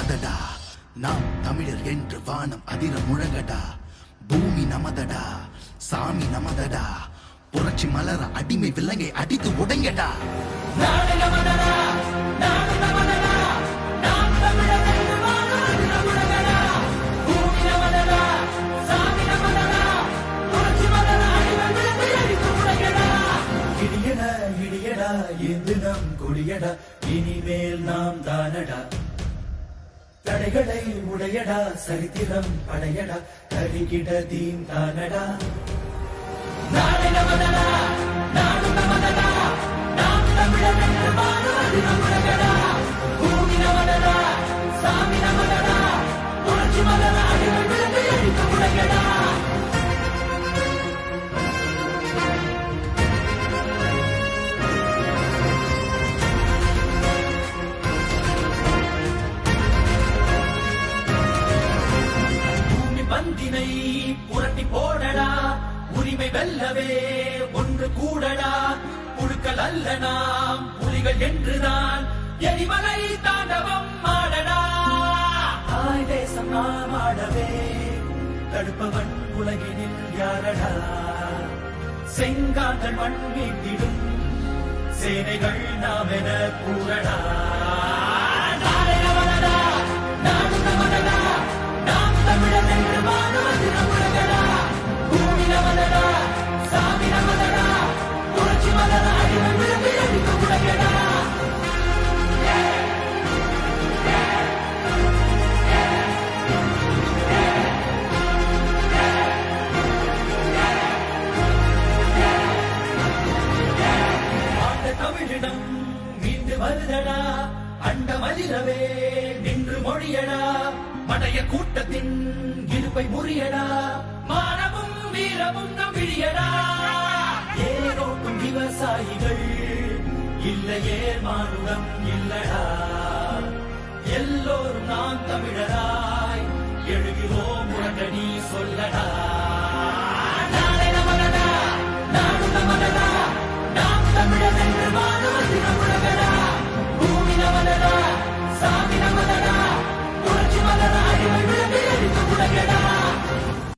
நமதடா, நாம் தமிழர் என்று வானம் அதிர முழங்கடா. பூமி நமதடா, சாமி நமதடா, புரட்சி மலர அடிமை விலங்கை அடித்து உடைங்கடா. நாடு நமதடா, நாடு நமதடா, நாம் தமிழர் என்று வானம் அதிர முழங்கடா. பூமி நமதடா, சாமி நமதடா, புரட்சி மலர அடிமை விலங்கை அடித்து உடைங்கடா. இடியடா இடியடா என்று நம் கொடியடா, இனிமேல் நாம் தானடா. தடைகளை உடையடா, சரித்திரம் படையடா, கருகிட தீம் தானடா. நாடு நமதடா, நாடு நமதடா, நாம் தமிழர் என்று வானம் அதிர முழங்கடா. பூமி நமதடா, சாமி நமதடா, புரட்சி மலர அடிமை விலங்கை அடித்து உடைங்கடா. பந்தினை புரட்டி போடடா, உரிமை வெல்லவே ஒன்று கூடடா. புழுக்கள் அல்ல நாம் புலிகள் என்றுதான் எரிமலை தாண்டவம் ஆடடா. தாய் தேசம் நாம் ஆடவே தடுப்பவன் உலகினில் யாரடா. செங்காந்தன் மண் மீட்டிடும் சேனைகள் நாம் என கூறடா. நாடு நமதடா, நாடு நமதடா, நாம் தமிழர் என்று வானம் அதிர முழங்கடா. பூமி நமதடா, சாமி நமதடா, புரட்சி மலர அடிமை விலங்கை அடித்து உடைங்கடா. ஆண்ட தமிழிடம் மீண்டு வருதடா, அண்ட மலிரவே நின்று மொழியடா. மடைய கூட்டத்தின் இருப்பை முறியடா, மானமும் வீரமும் நம் விழியடா. ஏரோட்டும் விவசாயிகள் இல்லையே மானுடம் இல்லடா. எல்லோரும் நாம் தமிழராய் எழுகிறோம் உடனடி சொல்லடா.